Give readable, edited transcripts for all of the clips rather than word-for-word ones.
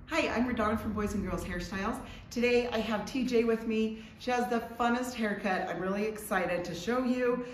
Hi, I'm Radona from Boys and Girls Hairstyles. Today I have TJ with me. She has the funnest haircut. I'm really excited to show you.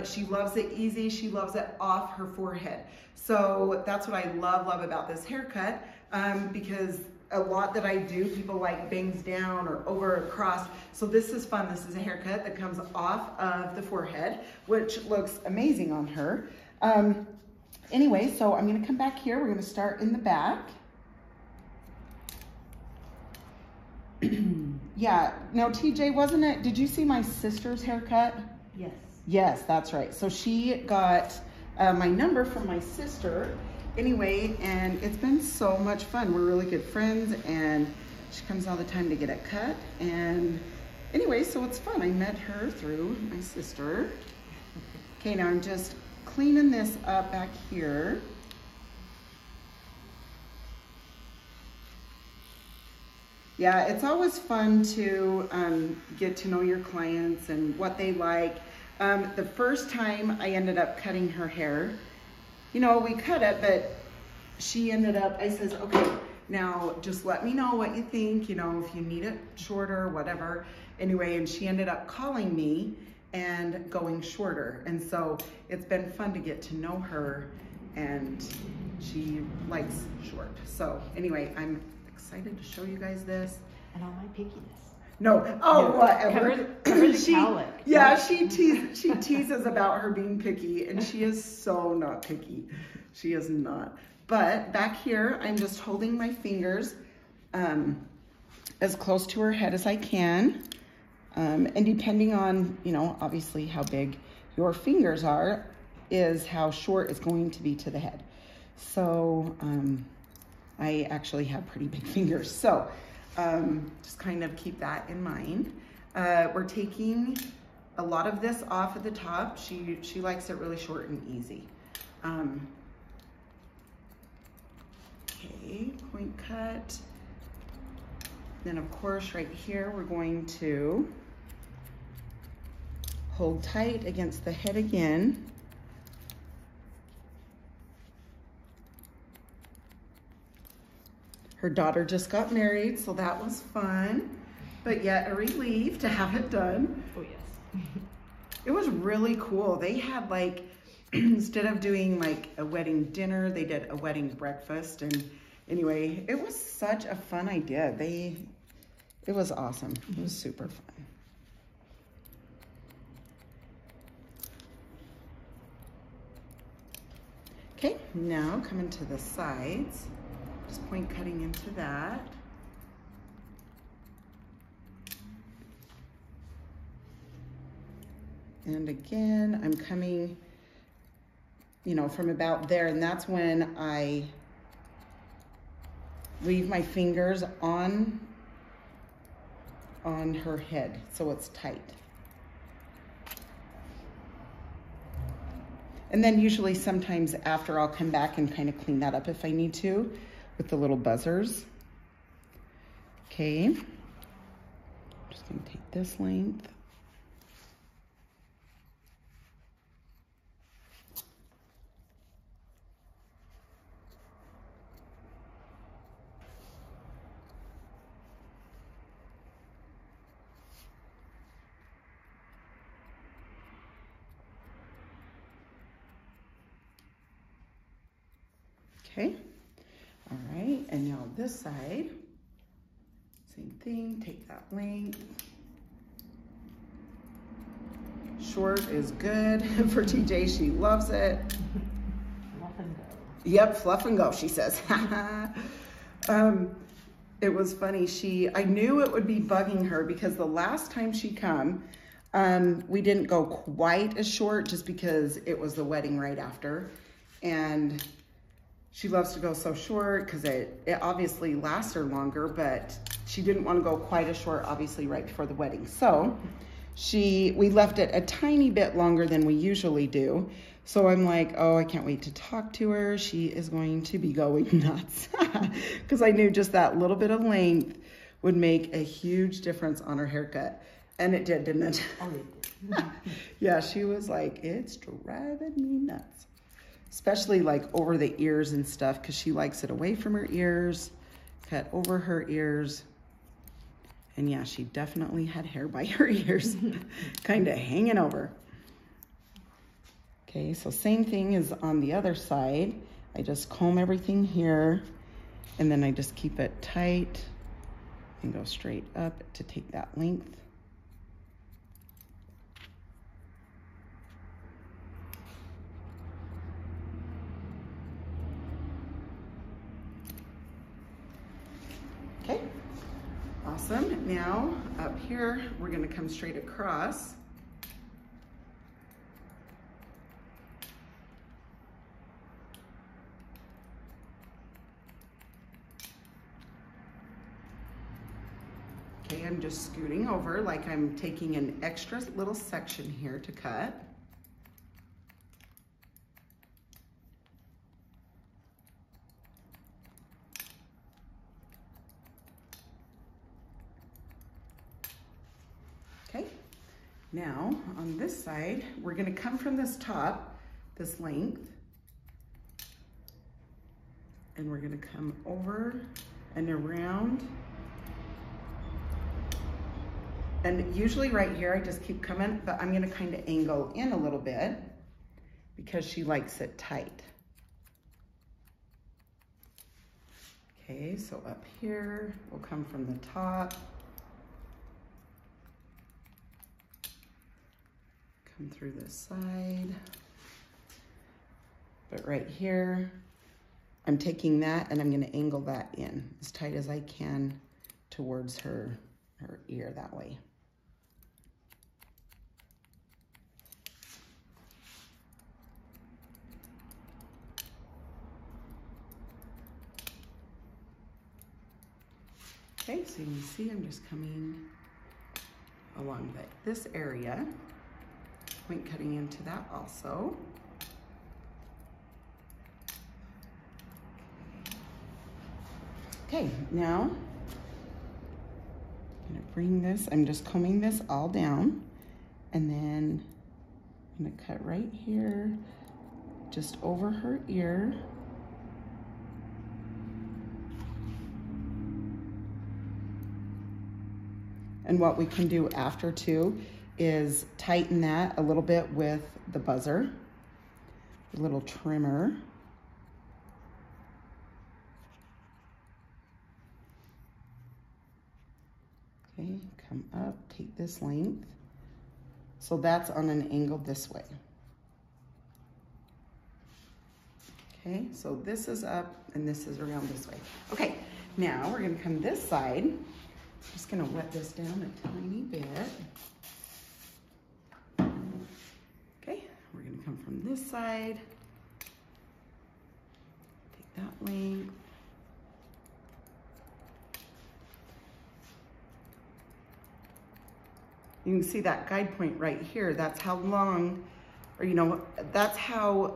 She loves it easy. She loves it off her forehead. So that's what I love about this haircut because a lot that I do, people like bangs down or over across. So this is fun. This is a haircut that comes off of the forehead, which looks amazing on her. Anyway, so I'm gonna come back here. We're gonna start in the back. Yeah, now TJ, wasn't it, did you see my sister's haircut? Yes. Yes, that's right. So she got my number from my sister anyway, and it's been so much fun. We're really good friends and she comes all the time to get it cut. And anyway, so it's fun. I met her through my sister. Okay, now I'm just cleaning this up back here. Yeah, it's always fun to get to know your clients and what they like. The first time I ended up cutting her hair, you know, we cut it, but she ended up, I says, okay, now just let me know what you think, you know, if you need it shorter, whatever. Anyway, and she ended up calling me and going shorter. And so it's been fun to get to know her, and she likes short. So anyway, I'm excited to show you guys this. And all my pickiness. No, oh, no. whatever. Cover the cowlick. Yeah, she teases about her being picky, and she is so not picky. She is not. But back here, I'm just holding my fingers as close to her head as I can. And depending on, you know, obviously how big your fingers are is how short it's going to be to the head. So, I actually have pretty big fingers. So just kind of keep that in mind. We're taking a lot of this off at the top. She likes it really short and easy. Okay, point cut. Then of course right here, we're going to hold tight against the head again. Her daughter just got married, so that was fun, but yet a relief to have it done. Oh yes. It was really cool. They had like, instead of doing like a wedding dinner, they did a wedding breakfast. And anyway, it was such a fun idea. It was awesome. It was super fun. Okay, now coming to the sides. Just point cutting into that. And again, I'm coming, you know, from about there, and that's when I leave my fingers on her head, so it's tight. And then usually sometimes after I'll come back and kind of clean that up if I need to, with the little buzzers. Okay, I'm just gonna take this length. Okay. All right, and now this side, same thing, take that length. Short is good for TJ, she loves it. Fluff and go. Yep, fluff and go, she says. It was funny, I knew it would be bugging her because the last time she come, we didn't go quite as short just because it was the wedding right after. And she loves to go so short because it obviously lasts her longer, but she didn't want to go quite as short, obviously, right before the wedding. So we left it a tiny bit longer than we usually do. So I'm like, oh, I can't wait to talk to her. She is going to be going nuts because I knew just that little bit of length would make a huge difference on her haircut. And it did, didn't it? Oh, it did. Yeah, she was like, it's driving me nuts. Especially like over the ears and stuff, because she likes it away from her ears cut over her ears. And yeah, she definitely had hair by her ears, kind of hanging over. Okay, so same thing as on the other side. I just comb everything here, and then I just keep it tight and go straight up to take that length. Okay, awesome. Now up here, we're gonna come straight across. Okay, I'm just scooting over like I'm taking an extra little section here to cut. Okay, now on this side, we're gonna come from this top, this length, and we're gonna come over and around. And usually right here, I just keep coming, but I'm gonna kind of angle in a little bit because she likes it tight. Okay, so up here, we'll come from the top. Come through this side. But right here, I'm taking that and I'm gonna angle that in as tight as I can towards her ear that way. Okay, so you can see I'm just coming along this area, point cutting into that also. Okay, now I'm gonna bring this, I'm just combing this all down, and then I'm gonna cut right here, just over her ear. And what we can do after too is tighten that a little bit with the buzzer, a little trimmer. Okay, come up, take this length. So that's on an angle this way. Okay, so this is up and this is around this way. Okay, now we're gonna come this side. I'm just gonna wet this down a tiny bit. Okay, we're gonna come from this side. Take that length. You can see that guide point right here. That's how long, or that's how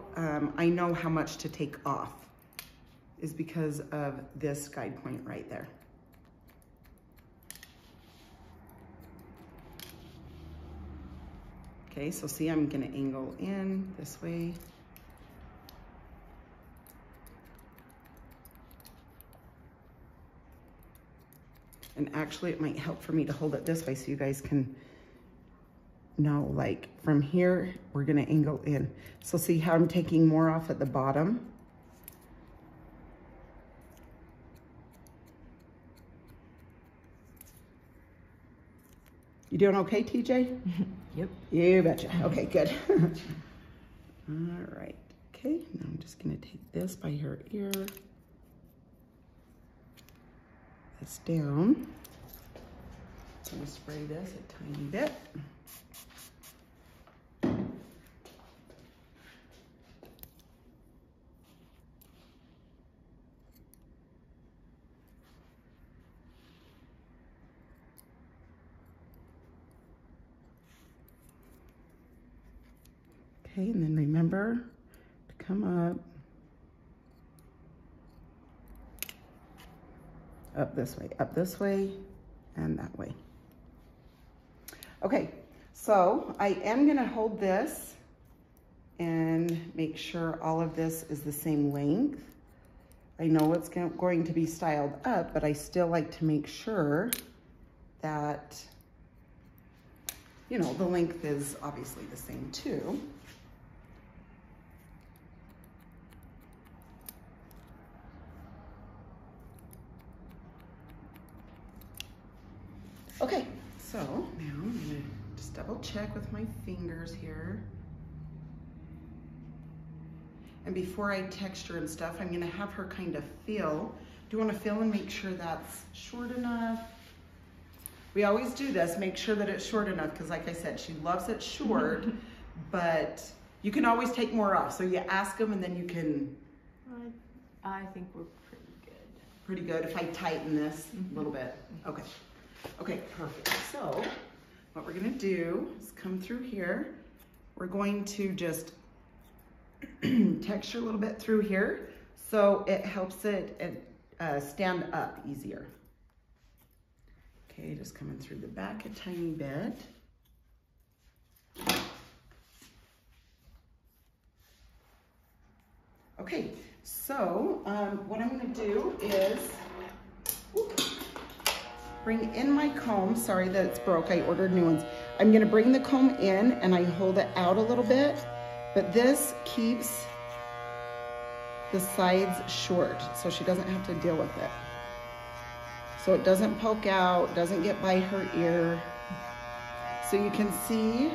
I know how much to take off, is because of this guide point right there. Okay, so see, I'm gonna angle in this way. And actually it might help for me to hold it this way so you guys can know, like from here, we're gonna angle in. So see how I'm taking more off at the bottom? You doing okay, TJ? Yep. You betcha. Okay, good. All right. Okay, now I'm just gonna take this by her ear. This down. So I'm gonna spray this a tiny bit. Okay, and then remember to come up this way, and that way. Okay, so I am gonna hold this and make sure all of this is the same length. I know it's going to be styled up, but I still like to make sure that, you know, the length is obviously the same too. Okay, so now I'm gonna just double check with my fingers here. And before I texture and stuff, I'm gonna have her kind of feel. Do you wanna feel and make sure that's short enough? We always do this, make sure that it's short enough, because like I said, she loves it short, but you can always take more off. So you ask them and then you can. I think we're pretty good. Pretty good if I tighten this a little bit. Okay. Okay, perfect. So what we're gonna do is come through here. We're going to just texture a little bit through here so it helps it stand up easier. Okay, just coming through the back a tiny bit. Okay, so what I'm gonna do is bring in my comb. Sorry that it's broke, I ordered new ones. I'm gonna bring the comb in and I hold it out a little bit, but this keeps the sides short so she doesn't have to deal with it. So it doesn't poke out, doesn't get by her ear. So you can see,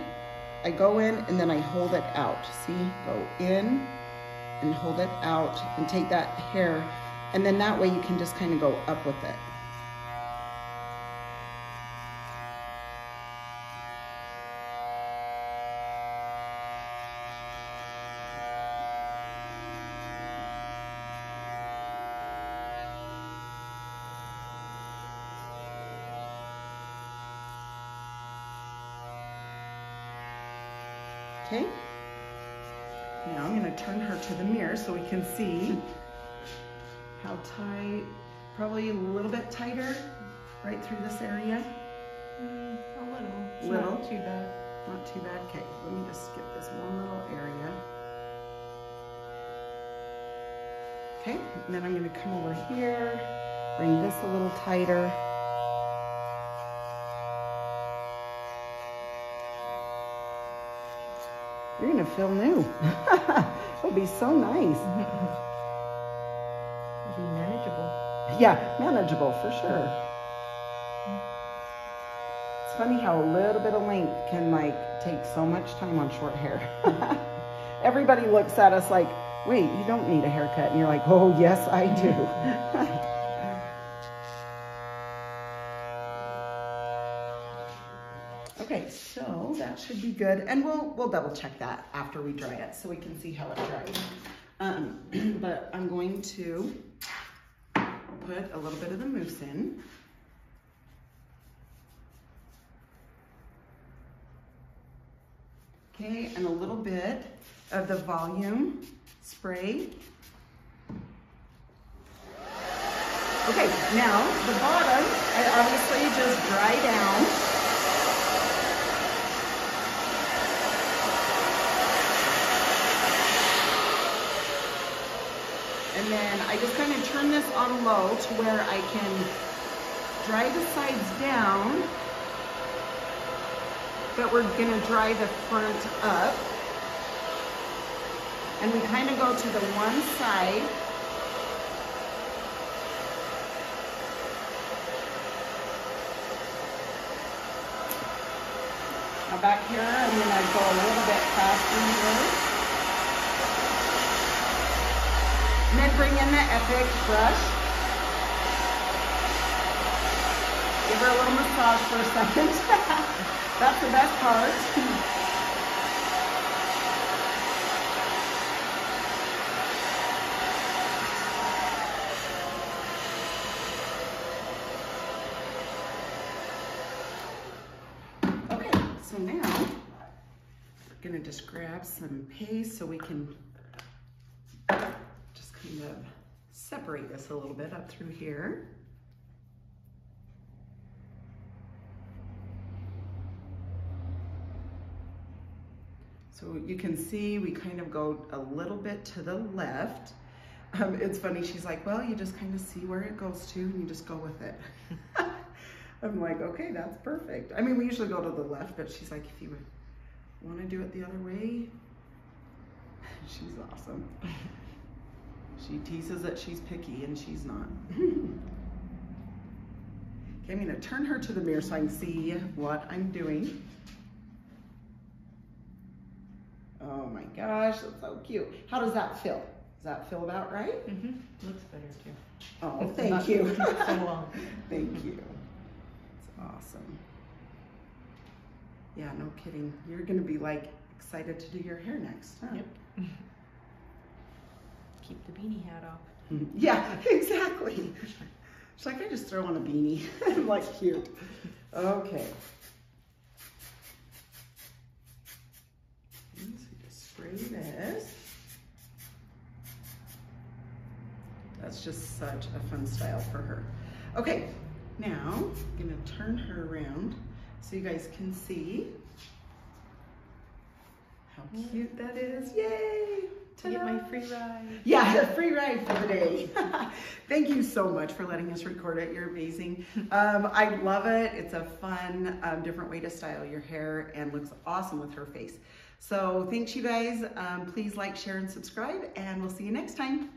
I go in and then I hold it out. See, go in and hold it out and take that hair, and then that way you can just kind of go up with it. Okay, now I'm going to turn her to the mirror so we can see how tight, probably a little bit tighter right through this area. A little. It's Little? not too bad. Not too bad. Okay, let me just skip this one little area. Okay, and then I'm going to come over here, bring this a little tighter. You're gonna feel new. It'll be so nice. It'll be manageable. Yeah, manageable for sure. It's funny how a little bit of length can like take so much time on short hair. Everybody looks at us like, wait, you don't need a haircut. And you're like, oh yes, I do. Okay, so that should be good. And we'll double check that after we dry it so we can see how it dries. But I'm going to put a little bit of the mousse in. Okay, and a little bit of the volume spray. Okay, now the bottom, I obviously just dry down. And then I just kind of turn this on low to where I can dry the sides down, but we're gonna dry the front up. And we kind of go to the one side. Now back here, I'm gonna go a little bit faster here. And then bring in the Epic brush. Give her a little massage for a second. That's the best part. Okay, so now we're gonna just grab some paste so we can kind of separate this a little bit up through here. So you can see we kind of go a little bit to the left. It's funny, she's like, well, you just kind of see where it goes to and you just go with it. I'm like, okay, that's perfect. I mean, we usually go to the left, but she's like, if you would want to do it the other way, she's awesome. She teases that she's picky and she's not. Okay, I'm gonna turn her to the mirror so I can see what I'm doing. Oh my gosh, that's so cute. How does that feel? Does that feel about right? Mm-hmm. Looks better too. Oh, thank you. Not so long. Thank you. It's awesome. Yeah, no kidding. You're gonna be like excited to do your hair next, huh? Yep. Keep the beanie hat off. Yeah, exactly. She's like, I just throw on a beanie. I'm like, cute. Okay. So just spray this. That's just such a fun style for her. Okay, now I'm gonna turn her around so you guys can see how cute that is. Yay! To get my free ride. Yeah, a free ride for the day. Thank you so much for letting us record it. You're amazing. I love it. It's a fun, different way to style your hair and looks awesome with her face. So thanks you guys. Please like, share, and subscribe, and we'll see you next time.